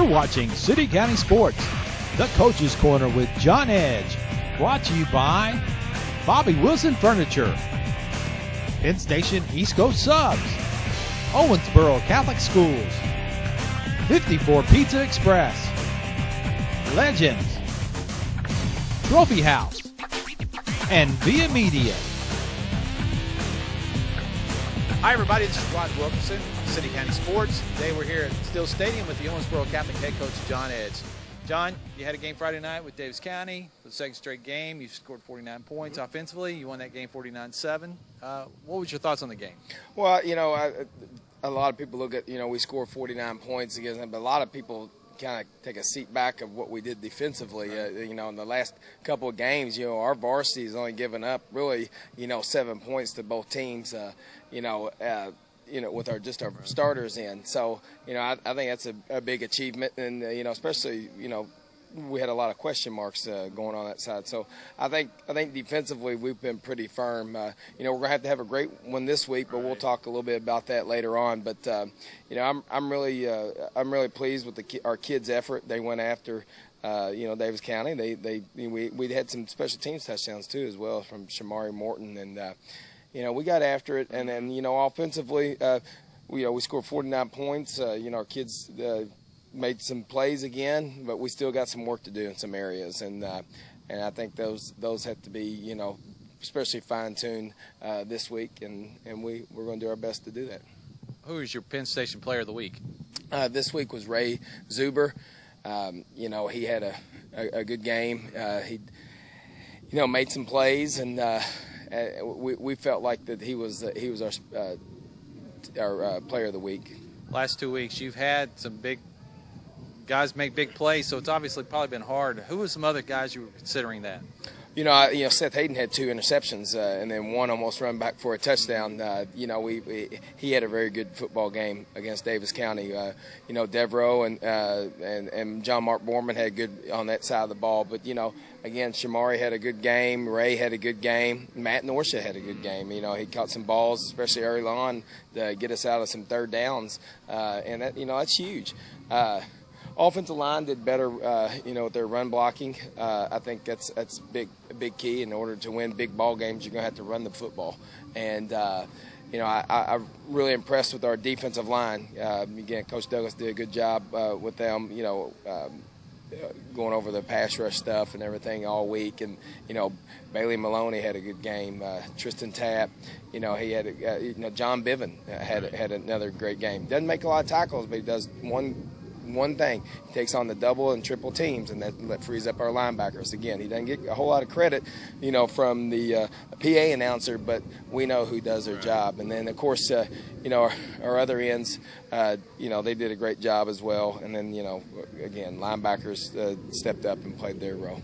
watching City County Sports, the Coach's Corner with John Edge, brought to you by Bobby Wilson Furniture, Penn Station East Coast Subs, Owensboro Catholic Schools, 54 Pizza Express, Legends, Trophy House, and Via Media. Hi everybody, this is Rod Wilkerson, City County Sports. Today we're here at Still Stadium with the Owensboro Catholic head coach John Edge. John, you had a game Friday night with Davis County for the second straight game. You scored 49 points offensively. You won that game 49-7. What was your thoughts on the game? Well, a lot of people look at, we scored 49 points against them, but a lot of people kind of take a seat back of what we did defensively. In the last couple of games, our varsity has only given up really, 7 points to both teams, with our starters in. So, I think that's a big achievement, and, especially, we had a lot of question marks going on that side. So I think defensively we've been pretty firm. We're going to have a great one this week, but we'll talk a little bit about that later on. But I'm really pleased with our kids' effort. They went after Davis County. We had some special teams touchdowns too as well from Shamari Morton, and we got after it. And then offensively, we scored 49 points. Our kids made some plays again, but we still got some work to do in some areas, and I think those have to be especially fine-tuned this week, and we're going to do our best to do that. Who is your Penn Station Player of the Week? This week was Ray Zuber. He had a good game. He made some plays, and we felt like that he was our Player of the Week. Last 2 weeks, you've had some big guys make big plays, so it's obviously probably been hard. Who were some other guys you were considering that? Seth Hayden had 2 interceptions, and then one almost run back for a touchdown. He had a very good football game against Davis County. Devereaux and John Mark Borman had good on that side of the ball. But, again, Shamari had a good game. Ray had a good game. Matt Norsha had a good game. He caught some balls, especially early on, to get us out of some third downs. And that, that's huge. Offensive line did better, with their run blocking. I think that's a big key. In order to win big ball games, you're going to have to run the football. And, I'm really impressed with our defensive line. Again, Coach Douglas did a good job with them, going over the pass rush stuff and everything all week. And, Bailey Maloney had a good game. Tristan Tapp, he had John Biven had another great game. Doesn't make a lot of tackles, but he does one thing. He takes on the double and triple teams, and that frees up our linebackers. Again, he doesn't get a whole lot of credit, from the PA announcer, but we know who does their job. And then, of course, our other ends, they did a great job as well. And then, again, linebackers stepped up and played their role.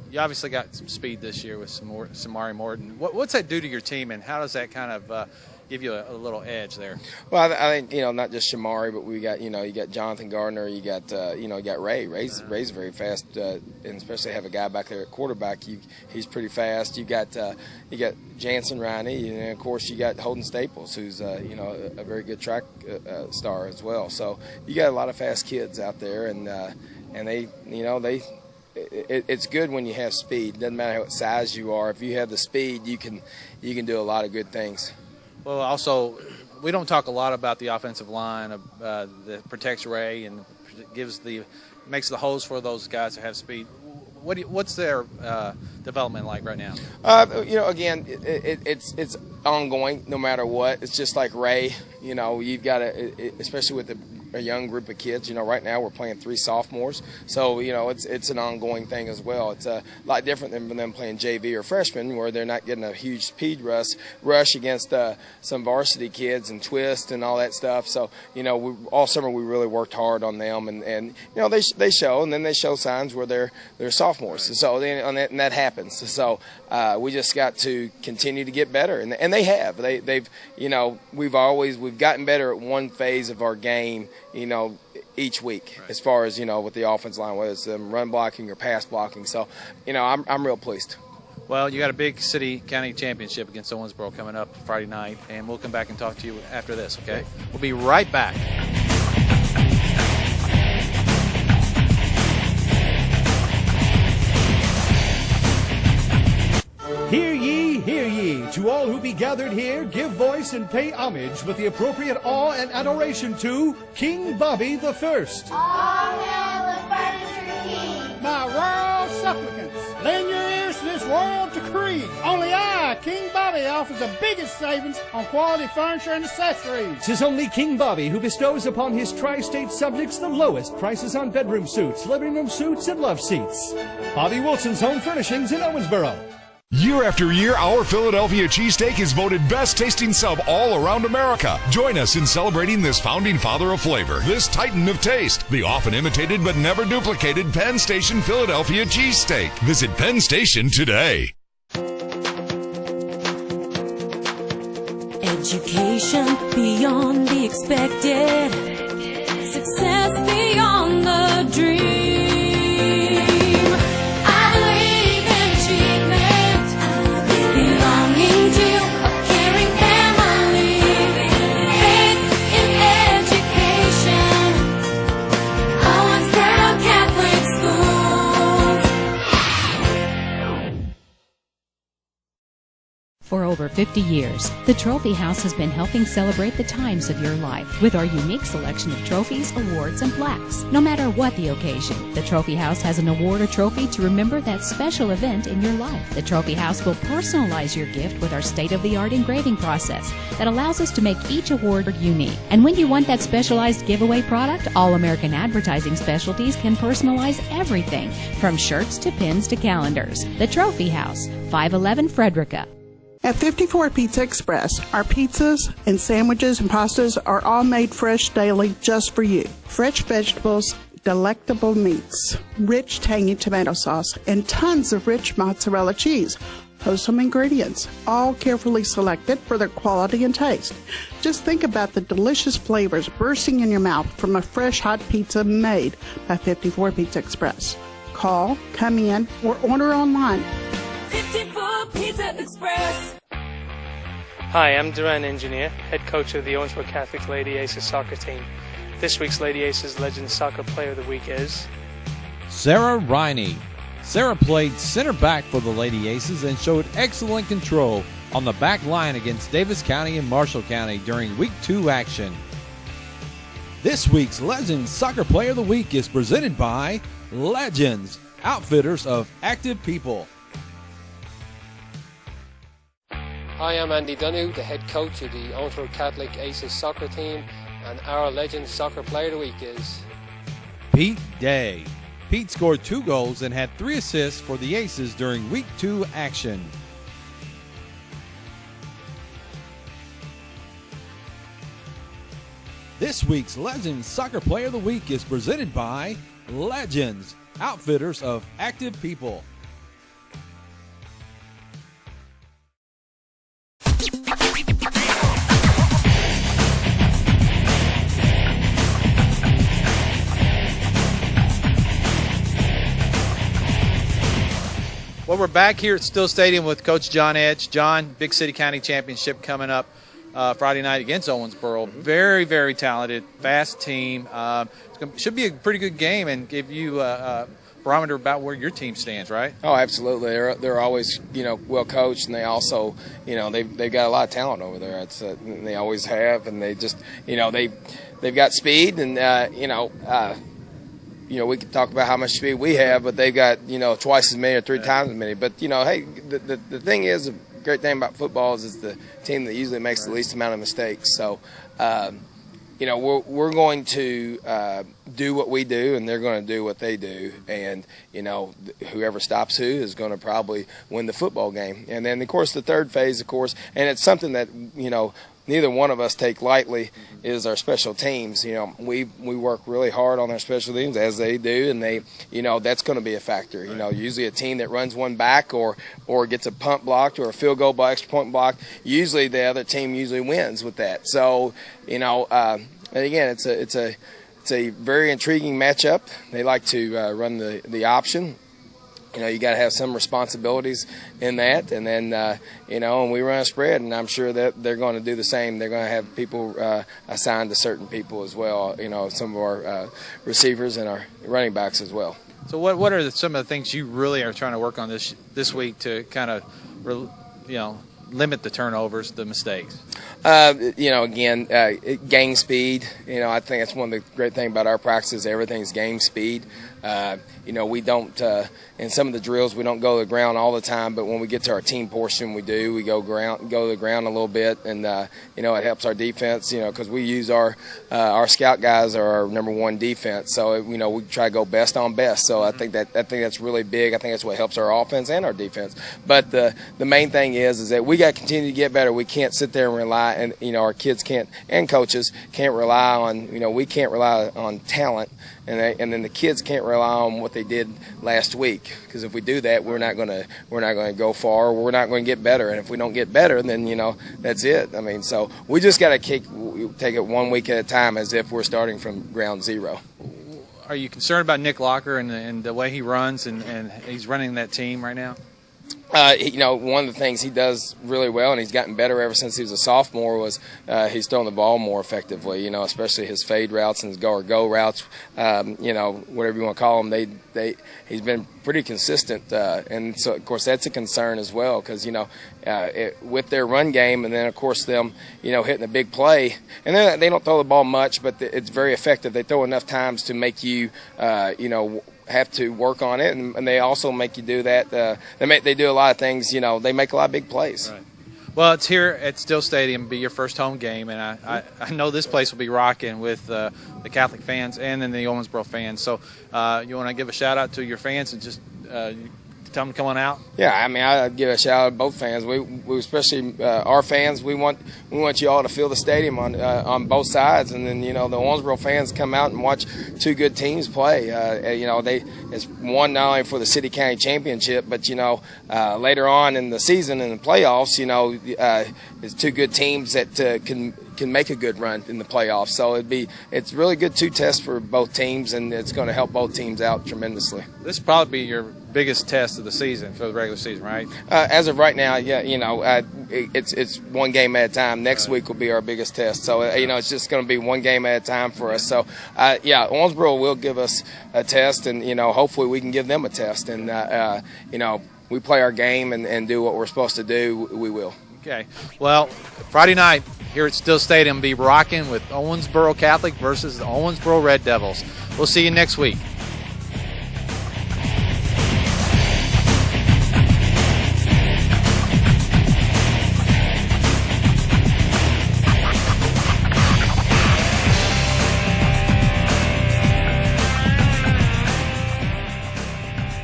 You obviously got some speed this year with Samari Morton. What's that do to your team, and how does that kind of give you a little edge there? Well, I think not just Shamari, but we got you got Jonathan Gardner, you got Ray. Ray's very fast, and especially have a guy back there at quarterback. He's pretty fast. You got Jansen Riney, and of course you got Holden Staples, who's a very good track star as well. So you got a lot of fast kids out there, and they. It's good when you have speed. Doesn't matter what size you are. If you have the speed, you can do a lot of good things. Well, also, we don't talk a lot about the offensive line that protects Ray and makes the holes for those guys that have speed. What's their development like right now? Again, it's ongoing no matter what. It's just like Ray. You've got to, especially with a young group of kids. Right now we're playing 3 sophomores, so it's an ongoing thing as well. It's a lot different than them playing JV or freshmen, where they're not getting a huge speed rush against some varsity kids and twist and all that stuff. So all summer we really worked hard on them, and they show, and then they show signs where they're sophomores. So and that happens. So we just got to continue to get better, and they have. We've gotten better at one phase of our game, each week, as far as with the offense line, whether it's run blocking or pass blocking. So I'm real pleased. Well, you got a big city county championship against Owensboro coming up Friday night, and we'll come back and talk to you after this. Okay, we'll be right back. Hear ye, hear ye. To all who be gathered here, give voice and pay homage with the appropriate awe and adoration to King Bobby the First. All hail the Furniture King. My royal supplicants, lend your ears to this royal decree. Only I, King Bobby, offers the biggest savings on quality furniture and accessories. 'Tis only King Bobby who bestows upon his tri-state subjects the lowest prices on bedroom suits, living room suits, and love seats. Bobby Wilson's Home Furnishings in Owensboro. Year after year, our Philadelphia cheesesteak is voted best tasting sub all around America. Join us in celebrating this founding father of flavor, this titan of taste, the often imitated but never duplicated Penn Station Philadelphia cheesesteak. Visit Penn Station today. Education beyond the expected, success beyond the dream. For over 50 years, the Trophy House has been helping celebrate the times of your life with our unique selection of trophies, awards, and plaques. No matter what the occasion, the Trophy House has an award or trophy to remember that special event in your life. The Trophy House will personalize your gift with our state-of-the-art engraving process that allows us to make each award unique. And when you want that specialized giveaway product, All American Advertising Specialties can personalize everything from shirts to pins to calendars. The Trophy House, 511 Frederica. At 54 Pizza Express, our pizzas and sandwiches and pastas are all made fresh daily just for you. Fresh vegetables, delectable meats, rich tangy tomato sauce, and tons of rich mozzarella cheese. Wholesome ingredients, all carefully selected for their quality and taste. Just think about the delicious flavors bursting in your mouth from a fresh hot pizza made by 54 Pizza Express. Call, come in, or order online. 54 Pizza Express. Hi, I'm Duran Engineer, head coach of the Owensboro Catholic Lady Aces soccer team. This week's Lady Aces Legend Soccer Player of the Week is Sarah Riney. Sarah played center back for the Lady Aces and showed excellent control on the back line against Davis County and Marshall County during Week 2 action. This week's Legends Soccer Player of the Week is presented by Legends, outfitters of active people. Hi, I'm Andy Dunne, the head coach of the Owensboro Catholic Aces soccer team, and our Legends Soccer Player of the Week is Pete Day. Pete scored 2 goals and had 3 assists for the Aces during Week 2 action. This week's Legends Soccer Player of the Week is presented by Legends, outfitters of active people. Well, we're back here at Still Stadium with Coach John Edge. John, Big City County Championship coming up Friday night against Owensboro. Very, very talented, fast team. Should be a pretty good game and give you a barometer about where your team stands, right? Oh, absolutely. They're always, well coached, and they also, they've got a lot of talent over there. It's they always have, and they just, they've got speed, and we can talk about how much speed we have, but they've got, twice as many or 3 times as many. But, hey, the thing is, the great thing about football is it's the team that usually makes the least amount of mistakes. So, we're going to do what we do, and they're going to do what they do. And, whoever stops who is going to probably win the football game. And then, of course, the third phase, and it's something that, neither one of us take lightly, is our special teams. We work really hard on our special teams, as they do, and they, that's going to be a factor. Usually a team that runs one back or gets a punt blocked or a field goal by extra point blocked, usually the other team usually wins with that. So, and again, it's a very intriguing matchup. They like to run the option. You got to have some responsibilities in that, and then and we run a spread, and I'm sure that they're going to do the same. They're going to have people assigned to certain people as well. Some of our receivers and our running backs as well. So what are some of the things you really are trying to work on this week to kind of limit the turnovers, the mistakes? Again, game speed. I think that's one of the great things about our practices. Everything's game speed. We don't, in some of the drills, we don't go to the ground all the time, but when we get to our team portion, we do. We go to the ground a little bit, and, it helps our defense, because we use our scout guys are our number one defense. So, we try to go best on best. So I think that's really big. I think that's what helps our offense and our defense. But the main thing is that we got to continue to get better. We can't sit there and rely, and, our kids can't, and coaches can't rely on, we can't rely on talent. And then the kids can't rely on what they did last week, because if we do that, we're not going to go far. We're not going to get better, and if we don't get better, then that's it. So we just got to take it 1 week at a time, as if we're starting from ground zero. Are you concerned about Nick Locker and the way he runs and he's running that team right now? One of the things he does really well, and he's gotten better ever since he was a sophomore, was he's throwing the ball more effectively, especially his fade routes and his go routes, whatever you want to call them. He's been pretty consistent, and so, of course, that's a concern as well, because, with their run game, and then, of course, them, hitting a big play, and then they don't throw the ball much, but it's very effective. They throw enough times to make you, have to work on it, and they also make you do that. They do a lot of things. They make a lot of big plays. Right. Well, it's here at Still Stadium, be your first home game, and I know this place will be rocking with the Catholic fans and then the Owensboro fans. So you want to give a shout out to your fans and just tell them to come on out? Yeah, I'd give a shout out to both fans. We especially our fans. We want you all to fill the stadium on both sides, and then the Owensboro fans come out and watch two good teams play. It's one not only for the city county championship, but later on in the season in the playoffs, it's two good teams that can make a good run in the playoffs. So it's really good two tests for both teams, and it's going to help both teams out tremendously. This will probably be your biggest test of the season for the regular season, right? As of right now, yeah. It's one game at a time. Next week will be our biggest test. So it's just going to be one game at a time for us. So Owensboro will give us a test, and hopefully we can give them a test. And we play our game and do what we're supposed to do. We will. Okay. Well, Friday night here at Still Stadium, be rocking with Owensboro Catholic versus the Owensboro Red Devils. We'll see you next week.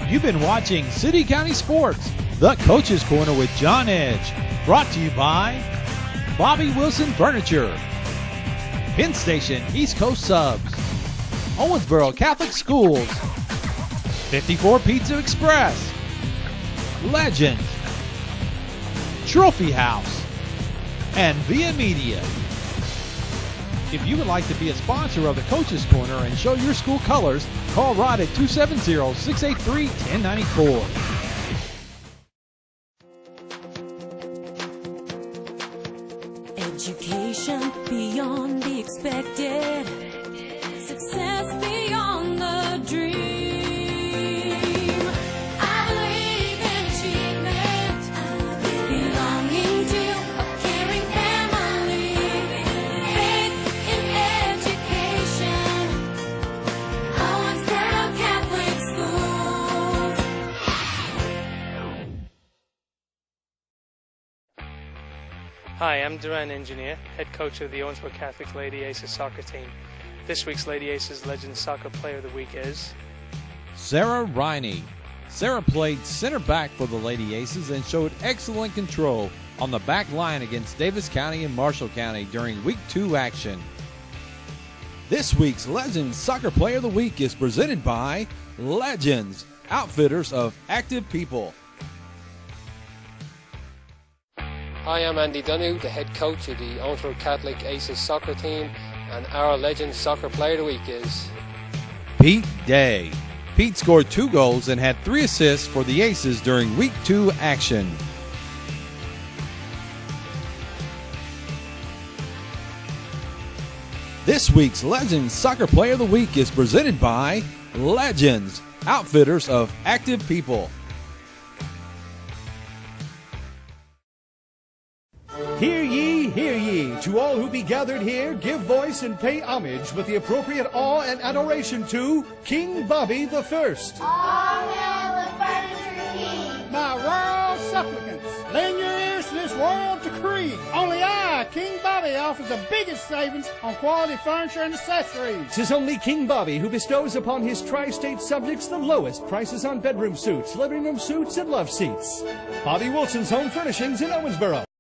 You've been watching City County Sports, the Coach's Corner with John Edge, brought to you by Bobby Wilson Furniture, Penn Station East Coast Subs, Owensboro Catholic Schools, 54 Pizza Express, Legend, Trophy House, and Via Media. If you would like to be a sponsor of the Coach's Corner and show your school colors, call Rod at 270-683-1094. Education beyond the expected, success beyond the dream. I believe in achievement, belonging to a caring family, faith in education, Owensboro Catholic Schools. Hi, I'm Duran Engineer, head coach of the Owensboro Catholic Lady Aces soccer team. This week's Lady Aces Legend Soccer Player of the Week is Sarah Riney. Sarah played center back for the Lady Aces and showed excellent control on the back line against Davis County and Marshall County during Week 2 action. This week's Legends Soccer Player of the Week is presented by Legends, outfitters of active people. Hi, I'm Andy Donoghue, the head coach of the Owensboro Catholic Aces soccer team, and our Legend Soccer Player of the Week is Pete Day. Pete scored 2 goals and had 3 assists for the Aces during Week 2 action. This week's Legends Soccer Player of the Week is presented by Legends, outfitters of active people. Hear ye, hear ye. To all who be gathered here, give voice and pay homage with the appropriate awe and adoration to King Bobby the First. All hail the Furniture King. My royal supplicants, lend your ears to this royal decree. Only I, King Bobby, offers the biggest savings on quality furniture and accessories. 'Tis only King Bobby who bestows upon his tri-state subjects the lowest prices on bedroom suits, living room suits, and love seats. Bobby Wilson's Home Furnishings in Owensboro.